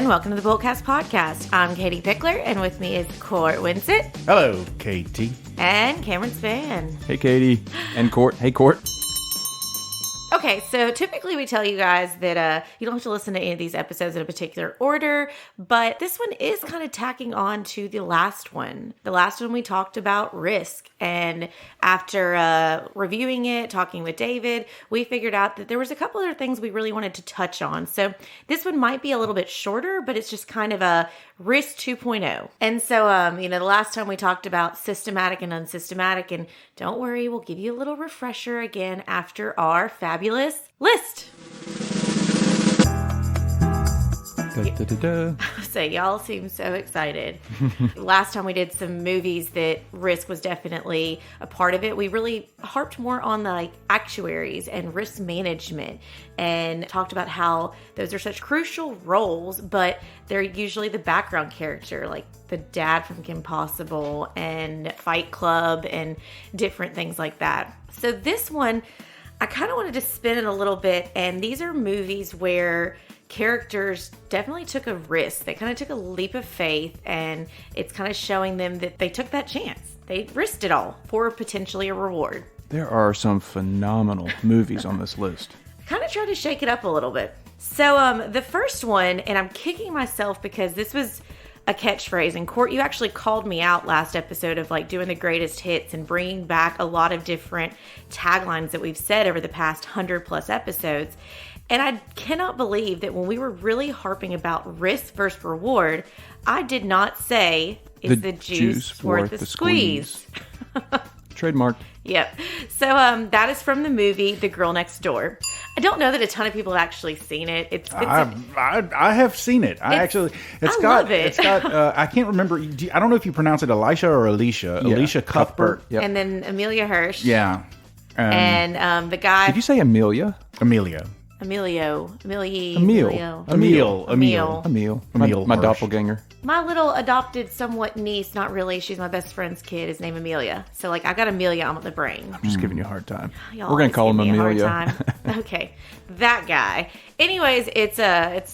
and welcome to the BullCast podcast. I'm Katie Pickler, and with me is Court Winsett. Hello, Katie. And Cameron Spann. Hey, Katie. And Court. Hey, Court. Okay, so typically we tell you guys that you don't have to listen to any of these episodes in a particular order, but this one is kind of tacking on to the last one. The last one we talked about risk, and after reviewing it, talking with David, we figured out that there was a couple other things we really wanted to touch on. So this one might be a little bit shorter, but it's just kind of a risk 2.0. And so, the last time we talked about systematic and unsystematic, and don't worry, we'll give you a little refresher again after our fabulous list. So y'all seem so excited. Last time we did some movies that risk was definitely a part of it. We really harped more on the actuaries and risk management and talked about how those are such crucial roles, but they're usually the background character, like the dad from Kim Possible and Fight Club and different things like that. So this one, I kind of wanted to spin it a little bit, and these are movies where characters definitely took a risk. They kind of took a leap of faith, and it's kind of showing them that they took that chance. They risked it all for potentially a reward. There are some phenomenal movies on this list. I kind of tried to shake it up a little bit. So the first one, and I'm kicking myself because this was a catchphrase, and Court, you actually called me out last episode of doing the greatest hits and bringing back a lot of different taglines that we've said over the past 100+ episodes. And I cannot believe that when we were really harping about risk versus reward, I did not say, is the juice worth the squeeze? Trademarked. Yep. So that is from the movie The Girl Next Door. I don't know that a ton of people have actually seen it. I have seen it. I love it. It's got. I can't remember. I don't know if you pronounce it Elisha or Alicia. Yeah. Alicia Cuthbert. Yep. And then Amelia Hirsch. Yeah. And the guy. Did you say Amelia? Emilio. Emil. My doppelganger. My little adopted somewhat niece, not really, she's my best friend's kid, is named Amelia. So I got Amelia on the brain. I'm just giving you a hard time. Y'all We're going to call him Amelia. Okay, that guy. Anyways, it's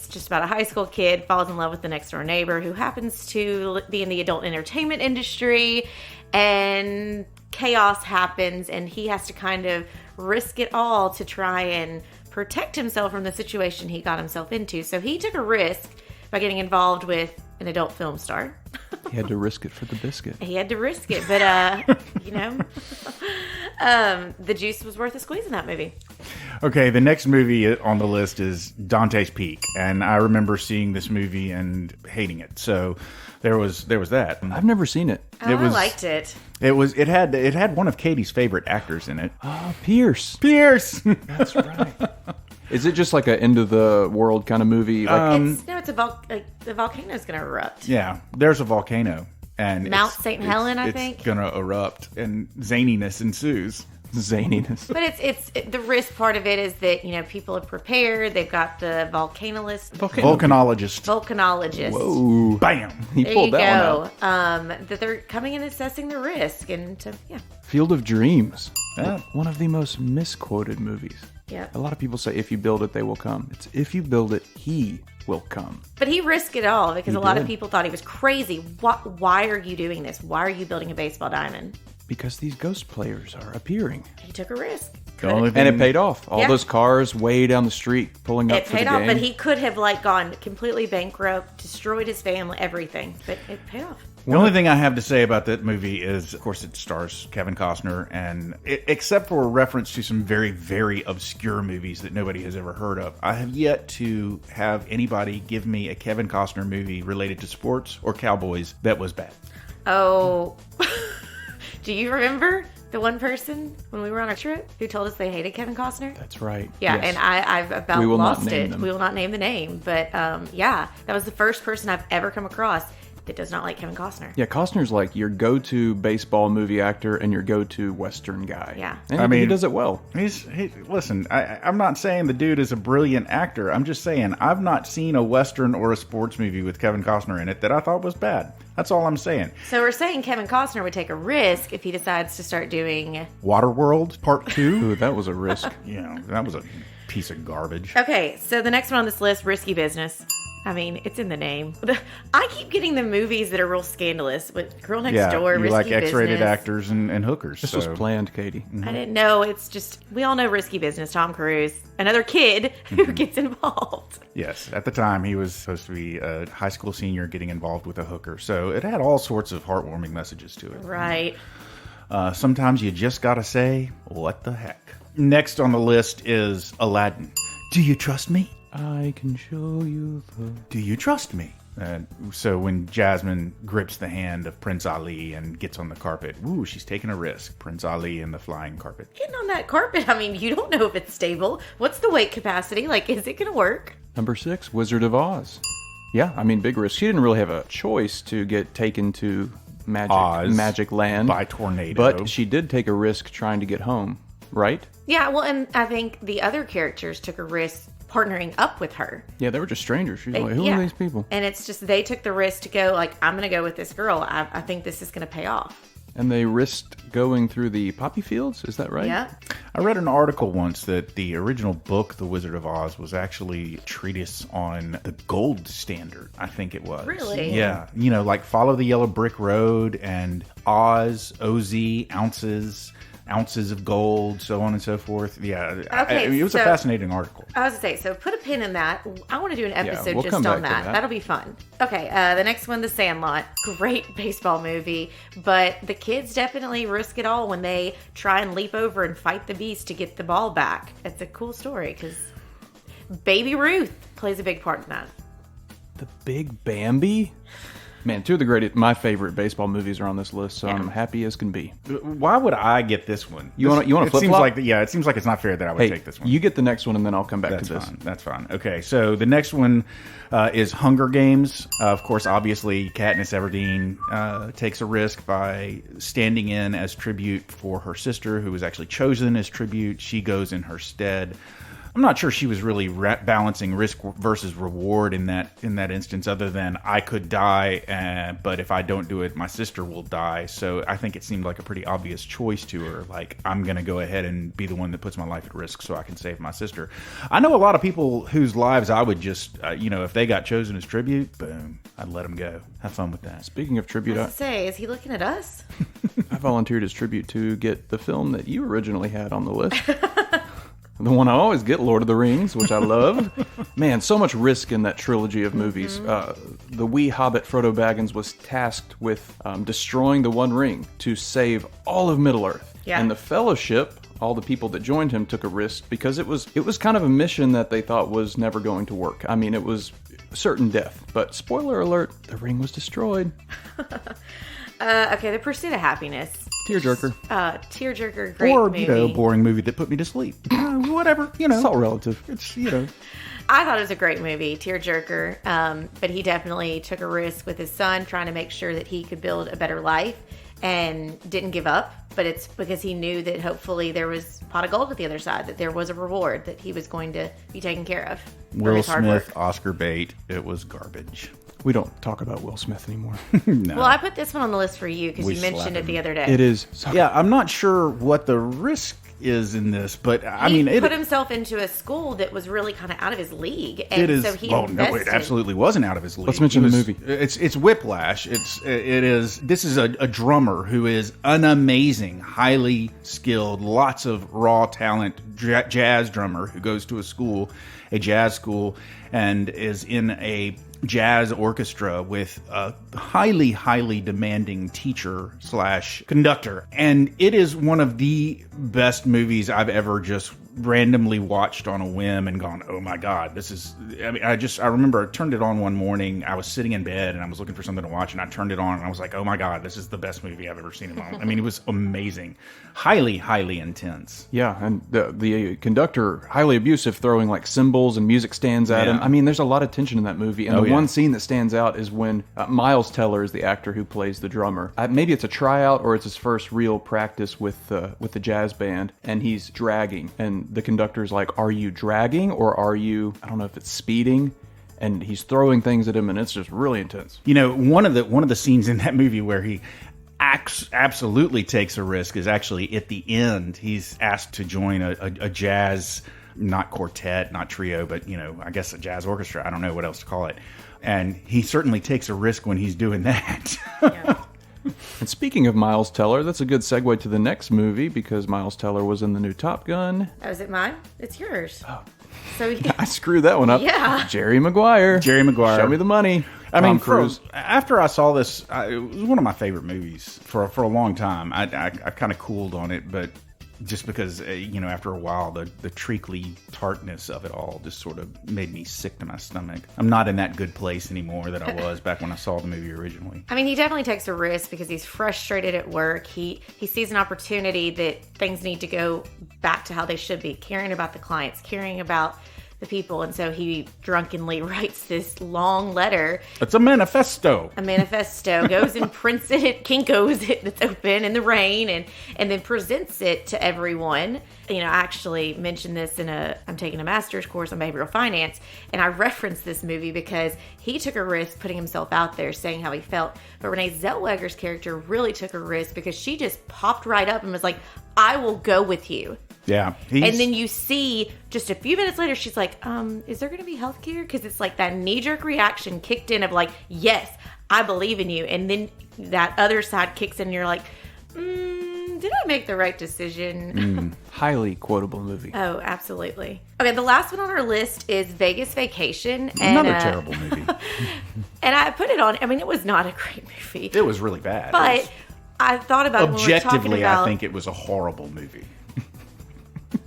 just about a high school kid falls in love with the next door neighbor who happens to be in the adult entertainment industry, and chaos happens, and he has to kind of risk it all to try and protect himself from the situation he got himself into. So he took a risk by getting involved with an adult film star. He had to risk it for the biscuit. He had to risk it, but the juice was worth a squeeze in that movie. Okay, the next movie on the list is Dantes Peak, and I remember seeing this movie and hating it. So there was that. I've never seen it. I liked it. It had one of Katie's favorite actors in it. Oh, Pierce. That's right. Is it just like an end of the world kind of movie? The volcano's going to erupt. Yeah, there's a volcano. And Mount St. Helen, I think. It's going to erupt, and zaniness ensues. Zaniness. But it's the risk part of it is that, people are prepared. They've got the volcanologist. Whoa. Bam. He pulled that one out. That they're coming and assessing the risk. Field of Dreams. Yeah. One of the most misquoted movies. Yeah. A lot of people say, if you build it, they will come. It's if you build it, he will come. But he risked it all because a lot of people thought he was crazy. Why are you doing this? Why are you building a baseball diamond? Because these ghost players are appearing. He took a risk. And it paid off. All those cars way down the street pulling up for the game. It paid off, but he could have gone completely bankrupt, destroyed his family, everything. But it paid off. The only thing I have to say about that movie is, of course, it stars Kevin Costner, and except for a reference to some very, very obscure movies that nobody has ever heard of, I have yet to have anybody give me a Kevin Costner movie related to sports or cowboys that was bad. Oh, do you remember the one person when we were on a trip who told us they hated Kevin Costner? That's right. Yeah, yes. And I've about lost it. We will not name the name, but that was the first person I've ever come across that does not like Kevin Costner. Yeah, Costner's like your go-to baseball movie actor and your go-to Western guy. Yeah. And he does it well. Listen, I'm not saying the dude is a brilliant actor. I'm just saying I've not seen a Western or a sports movie with Kevin Costner in it that I thought was bad. That's all I'm saying. So we're saying Kevin Costner would take a risk if he decides to start doing Waterworld Part 2. Ooh, that was a risk. That was a piece of garbage. Okay, so the next one on this list, Risky Business. I mean, it's in the name. I keep getting the movies that are real scandalous with Girl Next Yeah, Door, you Risky like Business. X-rated actors and hookers. This was planned, Katie. I didn't know. It's just, we all know Risky Business, Tom Cruise, another kid who gets involved. Yes, at the time he was supposed to be a high school senior getting involved with a hooker. So it had all sorts of heartwarming messages to it. Right. Sometimes you just gotta say, what the heck? Next on the list is Aladdin. Do you trust me? I can show you the... Do you trust me? And so when Jasmine grips the hand of Prince Ali and gets on the carpet, ooh, she's taking a risk. Prince Ali and the flying carpet. Getting on that carpet, I mean, you don't know if it's stable. What's the weight capacity? Like, is it going to work? Number 6, Wizard of Oz. Yeah, I mean, big risk. She didn't really have a choice to get taken to magic land by tornado. But she did take a risk trying to get home, right? Yeah, well, and I think the other characters took a risk partnering up with her. Yeah, they were just strangers. She's like, who are these people? And it's just, they took the risk to go, like, I'm going to go with this girl. I think this is going to pay off. And they risked going through the poppy fields, is that right? Yeah. I read an article once that the original book, The Wizard of Oz, was actually a treatise on the gold standard, I think it was. Really? Yeah. You know, like Follow the Yellow Brick Road and Oz, OZ, ounces of gold, so on and so forth. Yeah. Okay, it was a fascinating article. I was going to say, so put a pin in that. I want to do an episode we'll just come on back to that. that. That'll be fun. Okay, the next one, The Sandlot. Great baseball movie, but the kids definitely risk it all when they try and leap over and fight the beast to get the ball back. It's a cool story because Baby Ruth plays a big part in that. The Big Bambi? Man, two of the greatest, my favorite baseball movies are on this list, so I'm happy as can be. Why would I get this one? You want to flip seems flop? like it seems like it's not fair that I would take this one. You get the next one, and then I'll come back That's to this. fine. That's fine. Okay, so the next one is Hunger Games. Of course, obviously, Katniss Everdeen takes a risk by standing in as tribute for her sister, who was actually chosen as tribute. She goes in her stead. I'm not sure she was really balancing risk versus reward in that instance, other than I could die, but if I don't do it, my sister will die. So I think it seemed like a pretty obvious choice to her. Like, I'm going to go ahead and be the one that puts my life at risk so I can save my sister. I know a lot of people whose lives I would just, if they got chosen as tribute, boom, I'd let them go. Have fun with that. Speaking of tribute, I was to say, is he looking at us? I volunteered as tribute to get the film that you originally had on the list. The one I always get, Lord of the Rings, which I loved. Man, so much risk in that trilogy of movies. The wee hobbit Frodo Baggins was tasked with destroying the One Ring to save all of Middle-earth. Yeah. And the Fellowship, all the people that joined him, took a risk because it was kind of a mission that they thought was never going to work. I mean, it was certain death. But spoiler alert, the ring was destroyed. Okay, The Pursuit of Happiness. Tearjerker. Tearjerker, great Or, movie. boring movie that put me to sleep. Whatever, It's all relative. It's, I thought it was a great movie, Tearjerker, but he definitely took a risk with his son, trying to make sure that he could build a better life, and didn't give up. But it's because he knew that hopefully there was pot of gold at the other side, that there was a reward that he was going to be taken care of for Will his hard Smith, work. Oscar bait. It was garbage. We don't talk about Will Smith anymore. No. Well, I put this one on the list for you because We you mentioned slap it the him. other day. It is. Yeah, I'm not sure what the risk is in this, but He put himself into a school that was really kind of out of his league, and it is. so he No, invested. it absolutely wasn't out of his league. Let's mention It the was- movie. It's Whiplash. This is a drummer who is an amazing, highly skilled, lots of raw talent jazz drummer who goes to a jazz school, and is in a jazz orchestra with a highly, highly demanding teacher / conductor. And it is one of the best movies I've ever just randomly watched on a whim and gone, oh my God, this is, I remember I turned it on one morning. I was sitting in bed and I was looking for something to watch, and I turned it on and I was like, oh my God, this is the best movie I've ever seen in my life. I mean, it was amazing. Highly, highly intense. Yeah, and the conductor, highly abusive, throwing like cymbals and music stands at him. I mean, there's a lot of tension in that movie. And the one scene that stands out is when Miles Teller is the actor who plays the drummer. Maybe it's a tryout or it's his first real practice with the jazz band, and he's dragging. And the conductor's like, are you dragging or are you, I don't know if it's speeding? And he's throwing things at him, and it's just really intense. You know, one of the scenes in that movie where he absolutely takes a risk is actually at the end. He's asked to join a jazz not quartet, not trio, but, I guess a jazz orchestra. I don't know what else to call it. And he certainly takes a risk when he's doing that. Yeah. And speaking of Miles Teller, that's a good segue to the next movie because Miles Teller was in the new Top Gun. Oh, is it mine? It's yours. Oh. So I screwed that one up. Yeah. Jerry Maguire. Show me the money. I Tom mean, Cruise. after I saw this, it was one of my favorite movies for a long time. I kind of cooled on it, but just because, after a while, the treacly tartness of it all just sort of made me sick to my stomach. I'm not in that good place anymore that I was back when I saw the movie originally. I mean, he definitely takes a risk because he's frustrated at work. He sees an opportunity that things need to go back to how they should be, caring about the clients, caring about the people. And so he drunkenly writes this long letter. It's a manifesto. Goes and prints it at Kinko's that's open in the rain and then presents it to everyone. I actually mentioned this I'm taking a master's course on behavioral finance, and I referenced this movie because he took a risk putting himself out there saying how he felt. But Renee Zellweger's character really took a risk because she just popped right up and was like, I will go with you. Yeah. And then you see just a few minutes later, she's like, is there going to be healthcare? Because it's like that knee-jerk reaction kicked in of like, yes, I believe in you. And then that other side kicks in and you're like, did I make the right decision? Highly quotable movie. Oh, absolutely. Okay, the last one on our list is Vegas Vacation. Another terrible movie. And I put it on. I mean, it was not a great movie. It was really bad. But I thought about it when we were talking objectively, about... I think it was a horrible movie.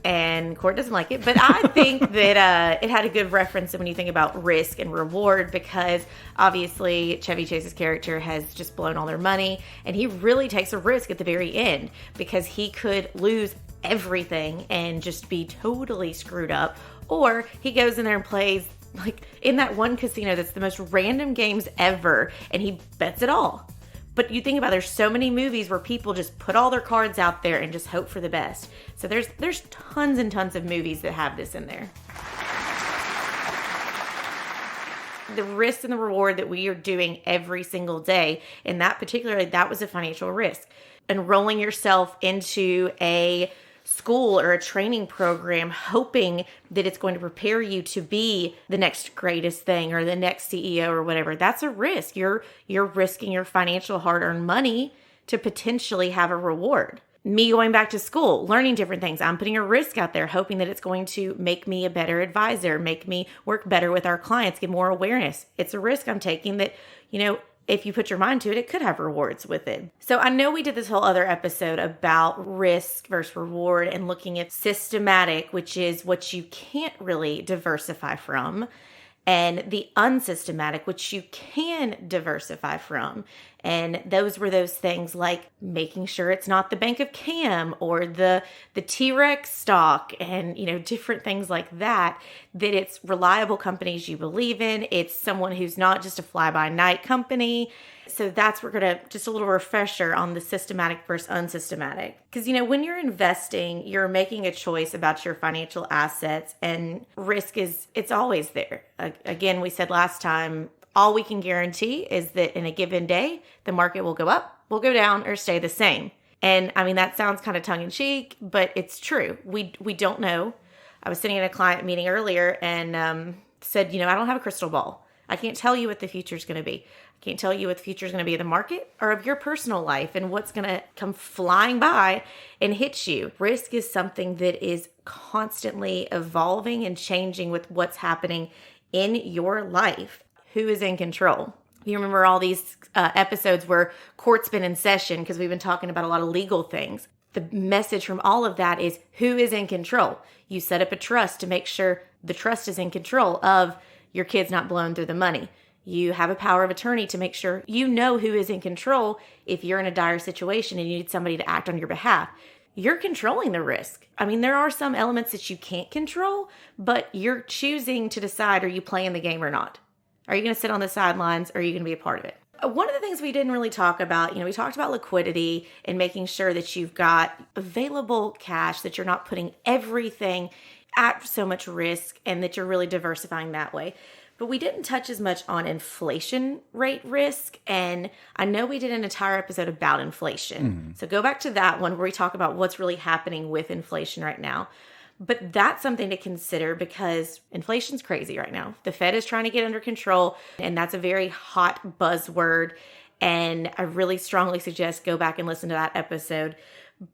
And Court doesn't like it, but I think that it had a good reference when you think about risk and reward, because obviously Chevy Chase's character has just blown all their money, and he really takes a risk at the very end because he could lose everything and just be totally screwed up, or he goes in there and plays like in that one casino that's the most random games ever, and he bets it all. But you think about it, there's so many movies where people just put all their cards out there and just hope for the best. So there's tons and tons of movies that have this in there. The risk and the reward that we are doing every single day, and that was a financial risk. Enrolling yourself into a school or a training program, hoping that it's going to prepare you to be the next greatest thing or the next CEO or whatever. That's a risk. You're risking your financial hard-earned money to potentially have a reward. Me going back to school, learning different things. I'm putting a risk out there, hoping that it's going to make me a better advisor, make me work better with our clients, get more awareness. It's a risk I'm taking that, if you put your mind to it, it could have rewards with it. So I know we did this whole other episode about risk versus reward and looking at systematic, which is what you can't really diversify from, and the unsystematic, which you can diversify from. And those were those things like making sure it's not the Bank of Cam or the T-Rex stock and, different things like that, that it's reliable companies you believe in. It's someone who's not just a fly-by-night company. So we're just a little refresher on the systematic versus unsystematic. Because, when you're investing, you're making a choice about your financial assets, and risk it's always there. Again, we said last time, all we can guarantee is that in a given day, the market will go up, will go down, or stay the same. And I mean, that sounds kind of tongue in cheek, but it's true. We don't know. I was sitting in a client meeting earlier and said, I don't have a crystal ball. I can't tell you what the future is going to be. I can't tell you what the future is going to be of the market or of your personal life and what's going to come flying by and hit you. Risk is something that is constantly evolving and changing with what's happening in your life. Who is in control? You remember all these episodes where court's been in session because we've been talking about a lot of legal things. The message from all of that is who is in control. You set up a trust to make sure the trust is in control of your kids not blowing through the money. You have a power of attorney to make sure you know who is in control if you're in a dire situation and you need somebody to act on your behalf. You're controlling the risk. I mean, there are some elements that you can't control, but you're choosing to decide, are you playing the game or not? Are you going to sit on the sidelines or are you going to be a part of it? One of the things we didn't really talk about, we talked about liquidity and making sure that you've got available cash, that you're not putting everything at so much risk and that you're really diversifying that way. But we didn't touch as much on inflation rate risk. And I know we did an entire episode about inflation. So go back to that one where we talk about what's really happening with inflation right now. But that's something to consider because inflation's crazy right now. The Fed is trying to get under control, and that's a very hot buzzword. And I really strongly suggest go back and listen to that episode.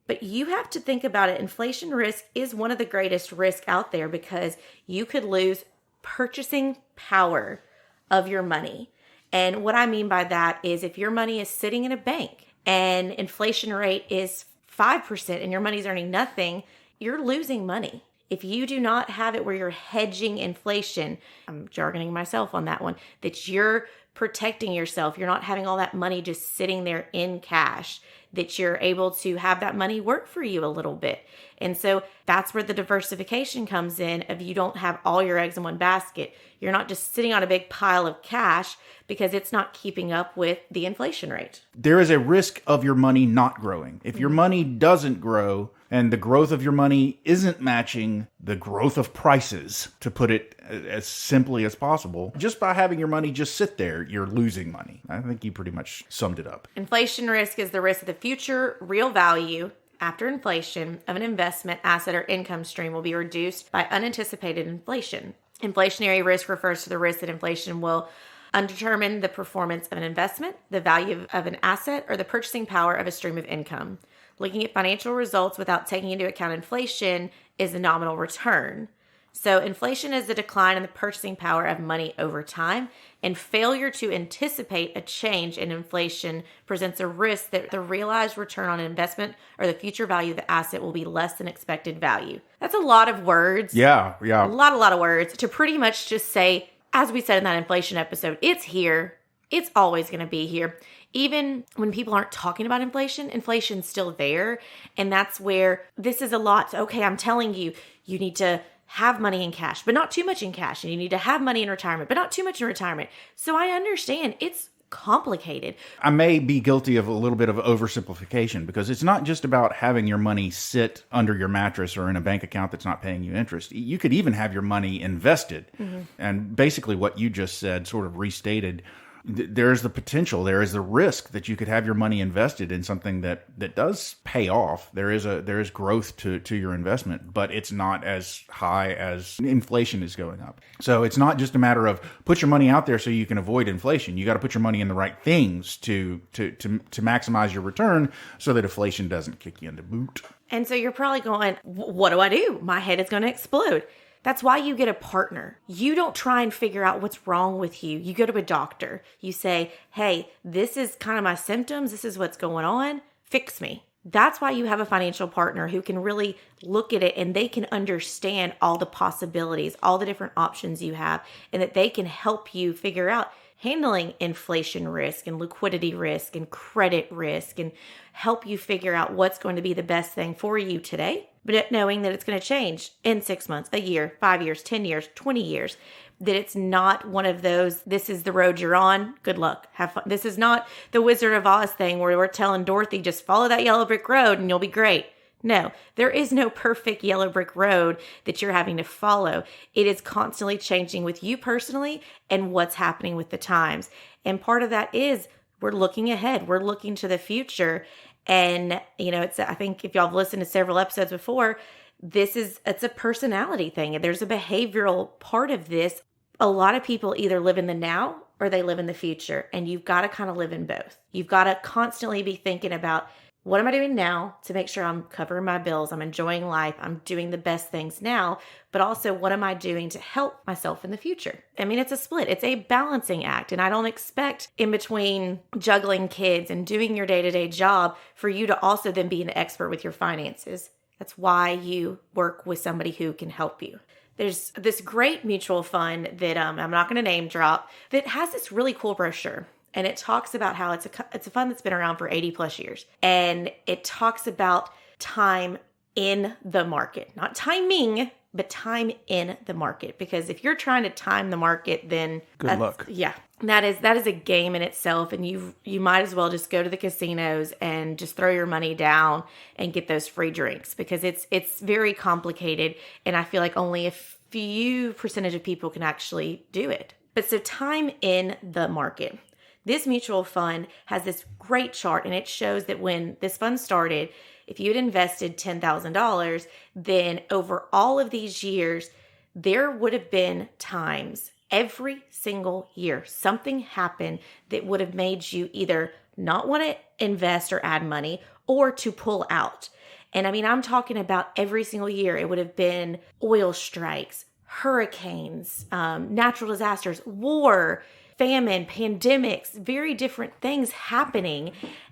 But you have to think about it. Inflation risk is one of the greatest risks out there because you could lose purchasing power of your money. And what I mean by that is if your money is sitting in a bank and inflation rate is 5% and your money's earning nothing, you're losing money. If you do not have it where you're hedging inflation, I'm jargoning myself on that one, that you're protecting yourself, you're not having all that money just sitting there in cash, that you're able to have that money work for you a little bit. And so that's where the diversification comes in of you don't have all your eggs in one basket. You're not just sitting on a big pile of cash because it's not keeping up with the inflation rate. There is a risk of your money not growing. If your money doesn't grow and the growth of your money isn't matching the growth of prices, to put it as simply as possible, just by having your money just sit there, you're losing money. I think you pretty much summed it up. Inflation risk is the risk of the future real value after inflation of an investment, asset, or income stream will be reduced by unanticipated inflation. Inflationary risk refers to the risk that inflation will undetermine the performance of an investment, the value of an asset, or the purchasing power of a stream of income. Looking at financial results without taking into account inflation is a nominal return. So inflation is the decline in the purchasing power of money over time, and failure to anticipate a change in inflation presents a risk that the realized return on investment or the future value of the asset will be less than expected value. That's a lot of words. Yeah. A lot of words to pretty much just say, as we said in that inflation episode, it's here. It's always going to be here. Even when people aren't talking about inflation, inflation's still there. And that's where this is a lot. Okay, I'm telling you, you need to have money in cash, but not too much in cash. And you need to have money in retirement, but not too much in retirement. So I understand it's complicated. I may be guilty of a little bit of oversimplification because it's not just about having your money sit under your mattress or in a bank account that's not paying you interest. You could even have your money invested. Mm-hmm. And basically what you just said sort of restated, there's the potential, there is the risk that you could have your money invested in something that does pay off. There is growth to your investment, but it's not as high as inflation is going up. So it's not just a matter of put your money out there so you can avoid inflation. You got to put your money in the right things to maximize your return so that inflation doesn't kick you in the boot. And so you're probably going, what do I do? My head is going to explode. That's why you get a partner. You don't try and figure out what's wrong with you. You go to a doctor. You say, hey, this is kind of my symptoms. This is what's going on. Fix me. That's why you have a financial partner who can really look at it and they can understand all the possibilities, all the different options you have, and that they can help you figure out handling inflation risk and liquidity risk and credit risk and help you figure out what's going to be the best thing for you today, but knowing that it's going to change in 6 months, a year, 5 years, 10 years, 20 years, that it's not one of those, this is the road you're on, good luck, have fun. This is not the Wizard of Oz thing where we're telling Dorothy, just follow that yellow brick road and you'll be great. No, there is no perfect yellow brick road that you're having to follow. It is constantly changing with you personally and what's happening with the times. And part of that is we're looking ahead. We're looking to the future. And, I think if y'all have listened to several episodes before, it's a personality thing. There's a behavioral part of this. A lot of people either live in the now or they live in the future. And you've got to kind of live in both. You've got to constantly be thinking about, what am I doing now to make sure I'm covering my bills? I'm enjoying life. I'm doing the best things now, but also what am I doing to help myself in the future? I mean, it's a split. It's a balancing act. And I don't expect in between juggling kids and doing your day-to-day job for you to also then be an expert with your finances. That's why you work with somebody who can help you. There's this great mutual fund that I'm not going to name drop that has this really cool brochure. And it talks about how it's a fund that's been around for 80 plus years. And it talks about time in the market, not timing, but time in the market. Because if you're trying to time the market, then good luck. Yeah, that is a game in itself. And you might as well just go to the casinos and just throw your money down and get those free drinks because it's very complicated. And I feel like only a few percentage of people can actually do it. But so time in the market. This mutual fund has this great chart, and it shows that when this fund started, if you had invested $10,000, then over all of these years, there would have been times every single year something happened that would have made you either not want to invest or add money or to pull out. And I mean, I'm talking about every single year. It would have been oil strikes, hurricanes, natural disasters, war, famine, pandemics, very different things happening.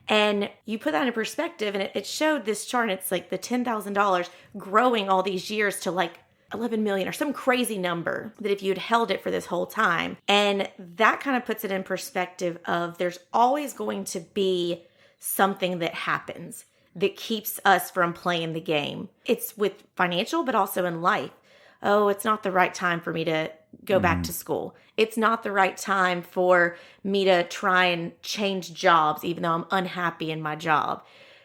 And you put that in perspective, and it showed this chart, and it's like the $10,000 growing all these years to like 11 million or some crazy number, that if you'd held it for this whole time. And that kind of puts it in perspective of there's always going to be something that happens that keeps us from playing the game. It's with financial, but also in life. Oh, it's not the right time for me to go back to school. It's not the right time for me to try and change jobs, even though I'm unhappy in my job.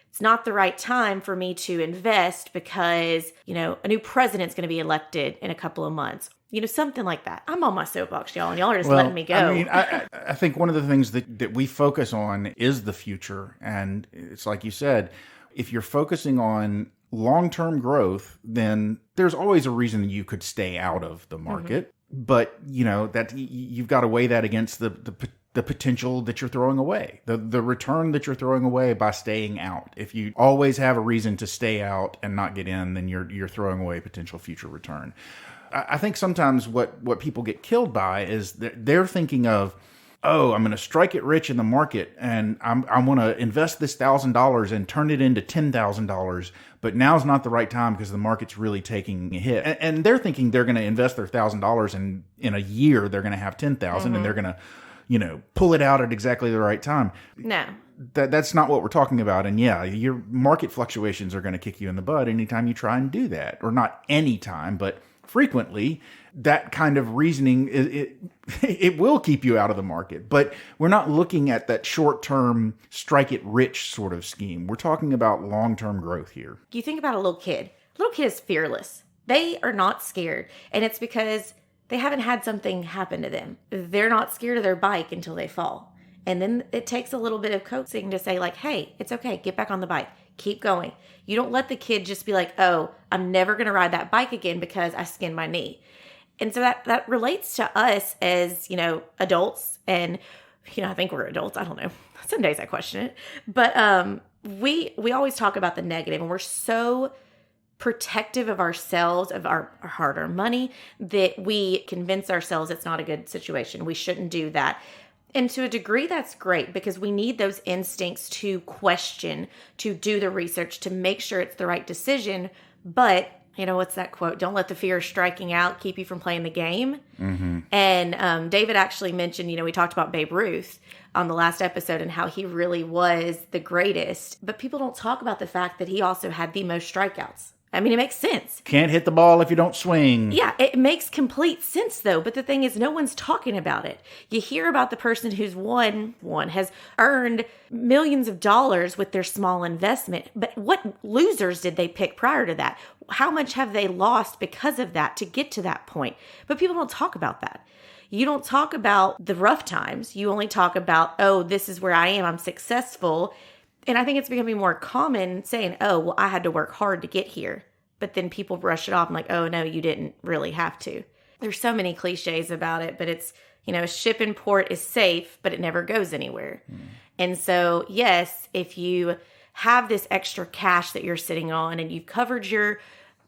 It's not the right time for me to invest because, a new president's going to be elected in a couple of months. Something like that. I'm on my soapbox, y'all, and y'all are just letting me go. I mean, I think one of the things that we focus on is the future. And it's like you said, if you're focusing on long-term growth, then there's always a reason you could stay out of the market. Mm-hmm. But, that you've got to weigh that against the potential that you're throwing away, the return that you're throwing away by staying out. If you always have a reason to stay out and not get in, then you're throwing away potential future return. I think sometimes what people get killed by is that they're thinking of, oh, I'm going to strike it rich in the market, and I want to invest this $1,000 and turn it into $10,000. But now's not the right time because the market's really taking a hit. And they're thinking they're going to invest their $1,000 and in a year they're going to have $10,000 and they're going to, pull it out at exactly the right time. No. That's not what we're talking about. And yeah, your market fluctuations are going to kick you in the butt anytime you try and do that. Or not anytime, but frequently. That kind of reasoning, it will keep you out of the market. But we're not looking at that short-term, strike-it-rich sort of scheme. We're talking about long-term growth here. You think about a little kid. A little kid is fearless. They are not scared. And it's because they haven't had something happen to them. They're not scared of their bike until they fall. And then it takes a little bit of coaxing to say like, hey, it's okay. Get back on the bike. Keep going. You don't let the kid just be like, oh, I'm never going to ride that bike again because I skinned my knee. And so that relates to us as, adults. And, I think we're adults. I don't know. Some days I question it. But we always talk about the negative, and we're so protective of ourselves, of our hard-earned money, that we convince ourselves it's not a good situation. We shouldn't do that. And to a degree, that's great because we need those instincts to question, to do the research, to make sure it's the right decision. But what's that quote? Don't let the fear of striking out keep you from playing the game. Mm-hmm. And David actually mentioned, we talked about Babe Ruth on the last episode and how he really was the greatest. But people don't talk about the fact that he also had the most strikeouts. I mean, it makes sense. Can't hit the ball if you don't swing. Yeah, it makes complete sense, though. But the thing is, no one's talking about it. You hear about the person who's has earned millions of dollars with their small investment. But what losers did they pick prior to that? How much have they lost because of that to get to that point? But people don't talk about that. You don't talk about the rough times. You only talk about, oh, this is where I am. I'm successful. And I think it's becoming more common saying, oh, well, I had to work hard to get here. But then people brush it off and like, oh, no, you didn't really have to. There's so many cliches about it, but it's, a ship in port is safe, but it never goes anywhere. Mm. And so, yes, if you have this extra cash that you're sitting on and you've covered your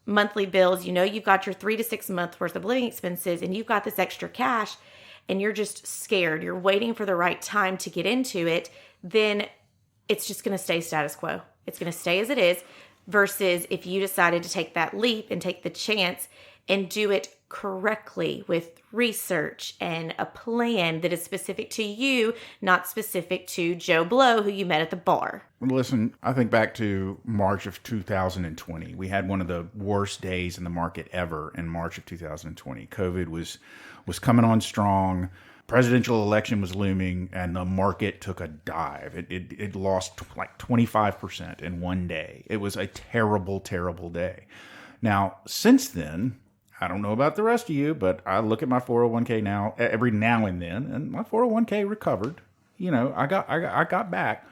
monthly bills, you've got your 3 to 6 months worth of living expenses and you've got this extra cash and you're just scared, you're waiting for the right time to get into it, then it's just going to stay status quo. It's going to stay as it is versus if you decided to take that leap and take the chance and do it correctly with research and a plan that is specific to you, not specific to Joe Blow, who you met at the bar. Listen, I think back to March of 2020. We had one of the worst days in the market ever in March of 2020. COVID was coming on strong. Presidential election was looming, and the market took a dive. It lost like 25% in one day. It was a terrible, terrible day. Now, since then, I don't know about the rest of you, but I look at my 401k now every now and then, and my 401k recovered. I got back.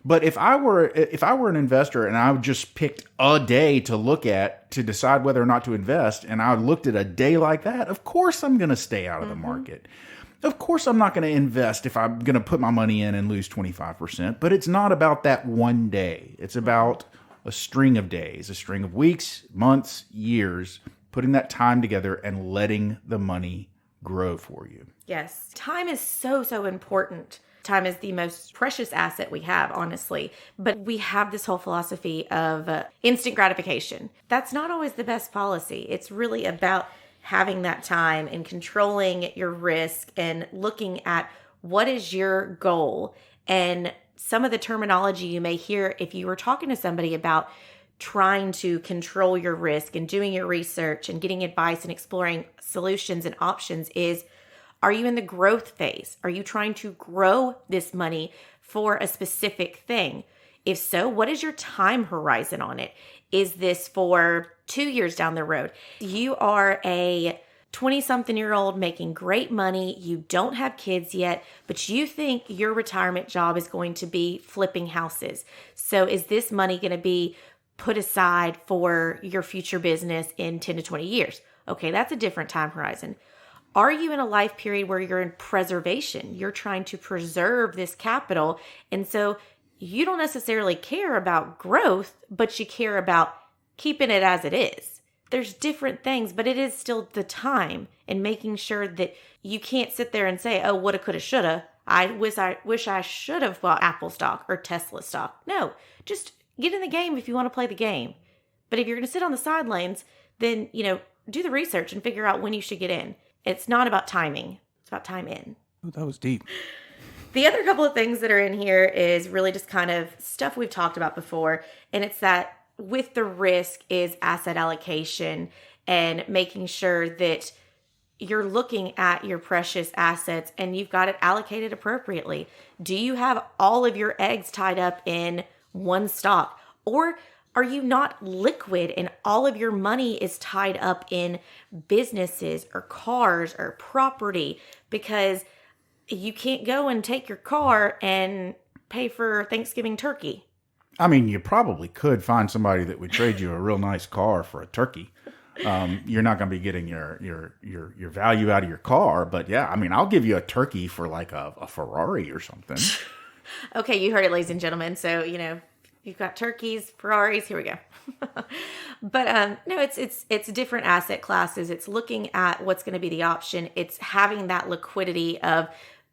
But if I were an investor and I just picked a day to look at to decide whether or not to invest, and I looked at a day like that, of course I'm going to stay out of the market. Of course I'm not going to invest if I'm going to put my money in and lose 25%. But it's not about that one day. It's about a string of days, a string of weeks, months, years, putting that time together and letting the money grow for you. Yes. Time is so, so important. Time is the most precious asset we have, honestly. But we have this whole philosophy of instant gratification. That's not always the best policy. It's really about having that time and controlling your risk and looking at what is your goal. And some of the terminology you may hear if you were talking to somebody about trying to control your risk and doing your research and getting advice and exploring solutions and options is, are you in the growth phase? Are you trying to grow this money for a specific thing? If so, what is your time horizon on it? Is this for 2 years down the road? You are a 20-something-year-old making great money. You don't have kids yet, but you think your retirement job is going to be flipping houses. So is this money going to be put aside for your future business in 10 to 20 years? Okay, that's a different time horizon. Are you in a life period where you're in preservation? You're trying to preserve this capital. And so you don't necessarily care about growth, but you care about keeping it as it is. There's different things, but it is still the time and making sure that you can't sit there and say, oh, woulda, coulda, shoulda. I wish I should have bought Apple stock or Tesla stock. No, just get in the game if you want to play the game. But if you're going to sit on the sidelines, then, do the research and figure out when you should get in. It's not about timing. It's about time in. Oh, that was deep. The other couple of things that are in here is really just kind of stuff we've talked about before. And it's that with the risk is asset allocation and making sure that you're looking at your precious assets and you've got it allocated appropriately. Do you have all of your eggs tied up in one stock? Or are you not liquid and all of your money is tied up in businesses or cars or property? Because you can't go and take your car and pay for Thanksgiving turkey. I mean, you probably could find somebody that would trade you a real nice car for a turkey. You're not going to be getting your value out of your car, but yeah, I mean, I'll give you a turkey for like a Ferrari or something. Okay, you heard it, ladies and gentlemen. So, you've got turkeys, Ferraris. Here we go. But no, it's different asset classes. It's looking at what's going to be the option. It's having that liquidity of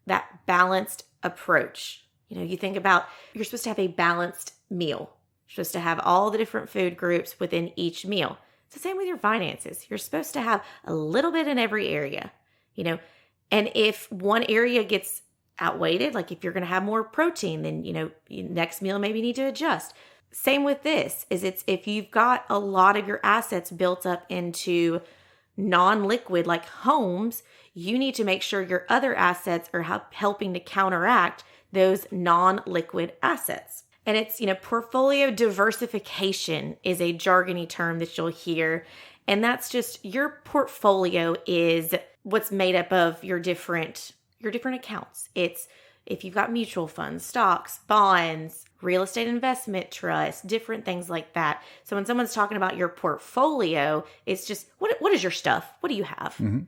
that balanced approach. You think about you're supposed to have a balanced meal. You're supposed to have all the different food groups within each meal. It's the same with your finances. You're supposed to have a little bit in every area. And if one area gets outweighed, like if you're going to have more protein, then, next meal maybe need to adjust. Same with this is if you've got a lot of your assets built up into non-liquid like homes, you need to make sure your other assets are helping to counteract those non-liquid assets. And it's, portfolio diversification is a jargony term that you'll hear. And that's just your portfolio is what's made up of your different accounts. It's if you've got mutual funds, stocks, bonds, real estate investment trusts, different things like that. So when someone's talking about your portfolio, it's just, what is your stuff? What do you have? Mm-hmm.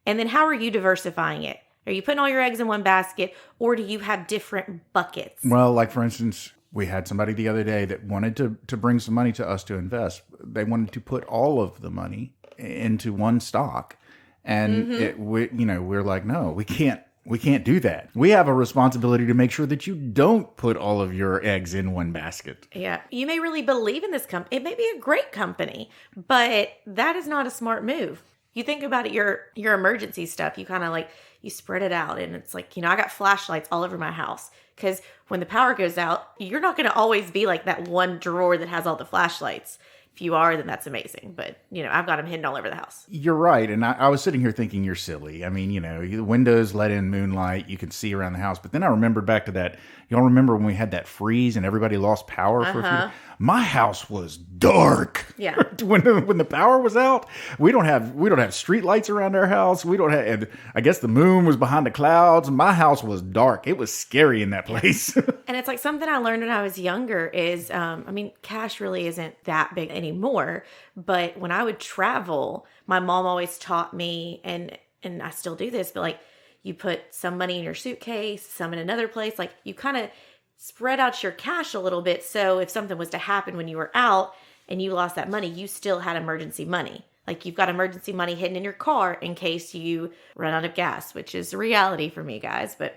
And then how are you diversifying it? Are you putting all your eggs in one basket, or do you have different buckets? Well, like for instance, we had somebody the other day that wanted to bring some money to us to invest. They wanted to put all of the money into one stock. And we're like, no, we can't do that. We have a responsibility to make sure that you don't put all of your eggs in one basket. Yeah. You may really believe in this company. It may be a great company, but that is not a smart move. You think about it, your emergency stuff, you kind of you spread it out. And it's like, I got flashlights all over my house because when the power goes out, you're not going to always be like that one drawer that has all the flashlights. If you are, then that's amazing. But, I've got them hidden all over the house. You're right. And I was sitting here thinking you're silly. I mean, the windows let in moonlight. You can see around the house. But then I remembered back to that. Y'all remember when we had that freeze and everybody lost power for a few days? My house was dark. Yeah. when the power was out, we don't have street lights around our house. We don't have, and I guess the moon was behind the clouds. My house was dark. It was scary in that place. And it's like something I learned when I was younger is, cash really isn't that big anymore. But when I would travel, my mom always taught me, and I still do this, but like you put some money in your suitcase, some in another place, like you kind of spread out your cash a little bit. So if something was to happen when you were out and you lost that money, you still had emergency money. Like you've got emergency money hidden in your car in case you run out of gas, which is a reality for me, guys. But,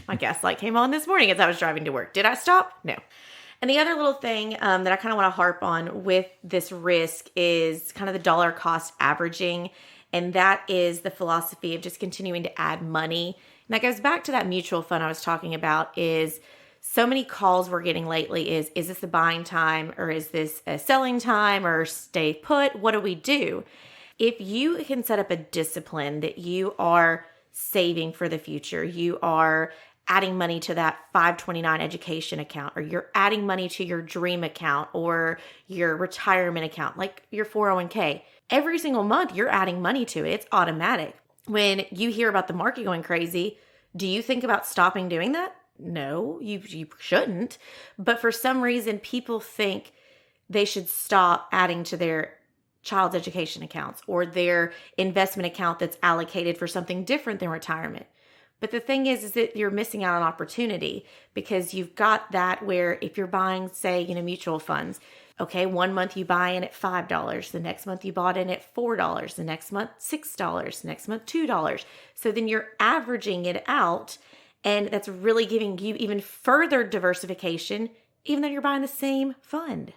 my gas light came on this morning as I was driving to work. Did I stop? No. And the other little thing that I kind of want to harp on with this risk is kind of the dollar cost averaging. And that is the philosophy of just continuing to add money. And that goes back to that mutual fund I was talking about. Is so many calls we're getting lately is this the buying time, or is this a selling time, or stay put? What do we do? If you can set up a discipline that you are saving for the future, you are adding money to that 529 education account, or you're adding money to your dream account or your retirement account, like your 401k. Every single month, you're adding money to it. It's automatic. When you hear about the market going crazy, do you think about stopping doing that? No, you shouldn't. But for some reason, people think they should stop adding to their child's education accounts or their investment account that's allocated for something different than retirement. But the thing is that you're missing out on opportunity, because you've got that where if you're buying, say, mutual funds, okay, 1 month you buy in at $5, the next month you bought in at $4, the next month $6, the next month $2. So then you're averaging it out, and that's really giving you even further diversification, even though you're buying the same fund.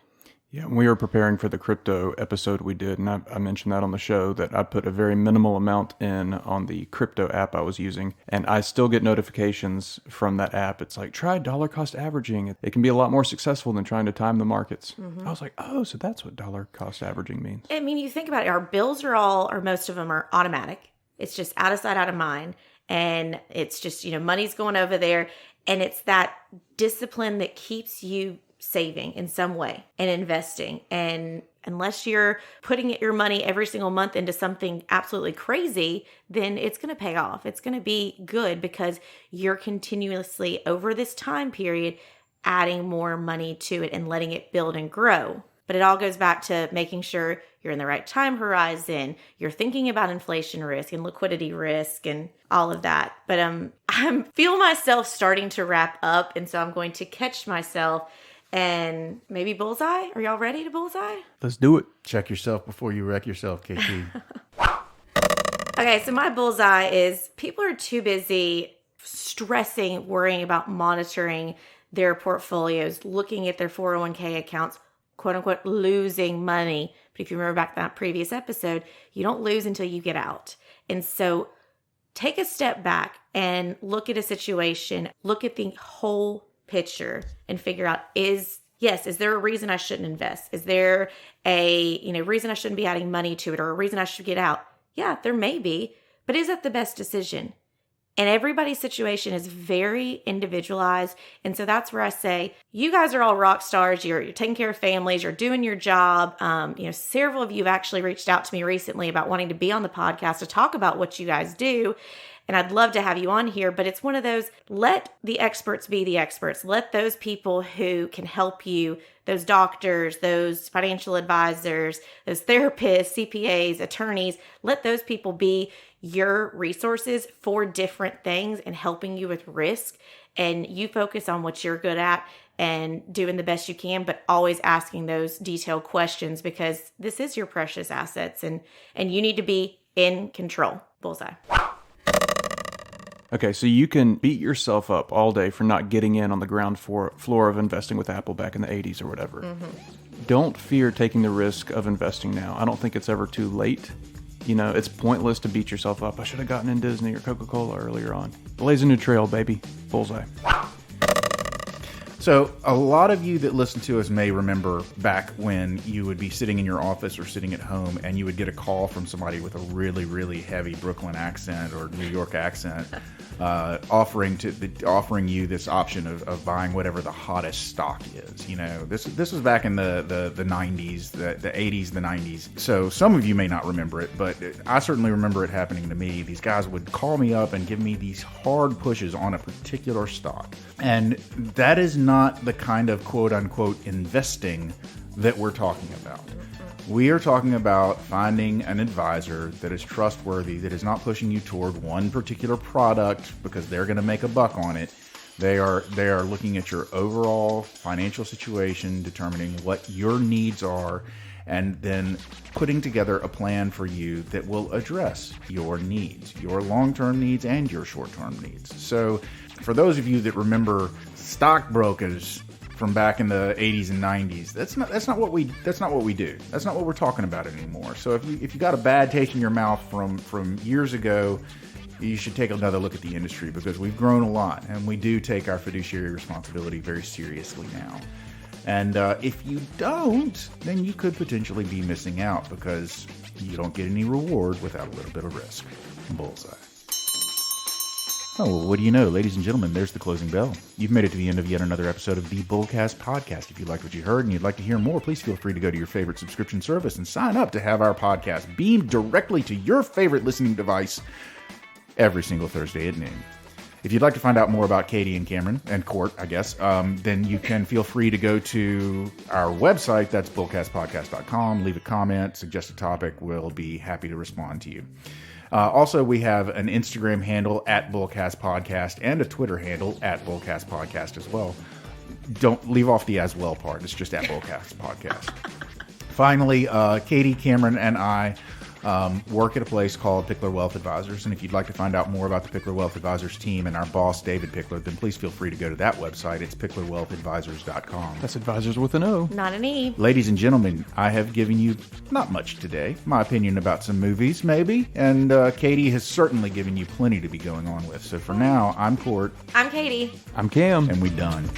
Yeah, when we were preparing for the crypto episode we did, and I mentioned that on the show, that I put a very minimal amount in on the crypto app I was using, and I still get notifications from that app. It's like, try dollar cost averaging. It can be a lot more successful than trying to time the markets. I was like, oh, so that's what dollar cost averaging means. I mean, you think about it, our bills or most of them are automatic. It's just out of sight, out of mind. And it's just, money's going over there. And it's that discipline that keeps you saving in some way and investing. And unless you're putting your money every single month into something absolutely crazy, then it's going to pay off. It's going to be good because you're continuously over this time period adding more money to it and letting it build and grow. But it all goes back to making sure you're in the right time horizon. You're thinking about inflation risk and liquidity risk and all of that. But I feel myself starting to wrap up. And so I'm going to catch myself and maybe Bullseye. Are y'all ready to Bullseye? Let's do it. Check yourself before you wreck yourself, KT. Okay, so my Bullseye is people are too busy stressing, worrying about monitoring their portfolios, looking at their 401k accounts, quote unquote, losing money. But if you remember back to that previous episode, you don't lose until you get out. And so take a step back and look at a situation, look at the whole picture and figure out, is there a reason I shouldn't invest? Is there a reason I shouldn't be adding money to it, or a reason I should get out? Yeah, there may be, but is that the best decision? And everybody's situation is very individualized. And so that's where I say, you guys are all rock stars. You're taking care of families. You're doing your job. Several of you have actually reached out to me recently about wanting to be on the podcast to talk about what you guys do. And I'd love to have you on here, but it's one of those, let the experts be the experts. Let those people who can help you, those doctors, those financial advisors, those therapists, CPAs, attorneys, let those people be your resources for different things and helping you with risk. And you focus on what you're good at and doing the best you can, but always asking those detailed questions, because this is your precious assets and you need to be in control. Bullseye. Okay, so you can beat yourself up all day for not getting in on the ground floor of investing with Apple back in the 80s or whatever. Don't fear taking the risk of investing now. I don't think it's ever too late. It's pointless to beat yourself up. I should have gotten in Disney or Coca-Cola earlier on. Blaze a new trail, baby. Bullseye. So a lot of you that listen to us may remember back when you would be sitting in your office or sitting at home and you would get a call from somebody with a really, really heavy Brooklyn accent or New York accent offering you this option of buying whatever the hottest stock is. You know, this was back in the 90s, the 80s, the 90s. So some of you may not remember it, but I certainly remember it happening to me. These guys would call me up and give me these hard pushes on a particular stock. And that is not the kind of quote-unquote investing that we're talking about. We are talking about finding an advisor that is trustworthy, that is not pushing you toward one particular product because they're going to make a buck on it. They are looking at your overall financial situation, determining what your needs are, and then putting together a plan for you that will address your needs, your long-term needs and your short-term needs. So for those of you that remember stockbrokers from back in the 80s and 90s, that's not what we do. That's not what we're talking about anymore. So if you got a bad taste in your mouth from years ago, you should take another look at the industry, because we've grown a lot and we do take our fiduciary responsibility very seriously now. And if you don't, then you could potentially be missing out, because you don't get any reward without a little bit of risk. Bullseye. Oh, well, what do you know, ladies and gentlemen, there's the closing bell. You've made it to the end of yet another episode of the BullCast podcast. If you liked what you heard and you'd like to hear more, please feel free to go to your favorite subscription service and sign up to have our podcast beamed directly to your favorite listening device every single Thursday at noon. If you'd like to find out more about Katie and Cameron, and Court, I guess, then you can feel free to go to our website. That's bullcastpodcast.com. Leave a comment, suggest a topic. We'll be happy to respond to you. Also, we have an Instagram handle at BullCast Podcast and a Twitter handle at BullCast Podcast as well. Don't leave off the as well part. It's just at BullCast Podcast. Finally, Katie, Cameron, and I work at a place called Pickler Wealth Advisors. And if you'd like to find out more about the Pickler Wealth Advisors team and our boss, David Pickler, then please feel free to go to that website. It's picklerwealthadvisors.com. That's advisors with an O. Not an E. Ladies and gentlemen, I have given you not much today. My opinion about some movies, maybe. And Katie has certainly given you plenty to be going on with. So for now, I'm Court. I'm Katie. I'm Cam. And we done.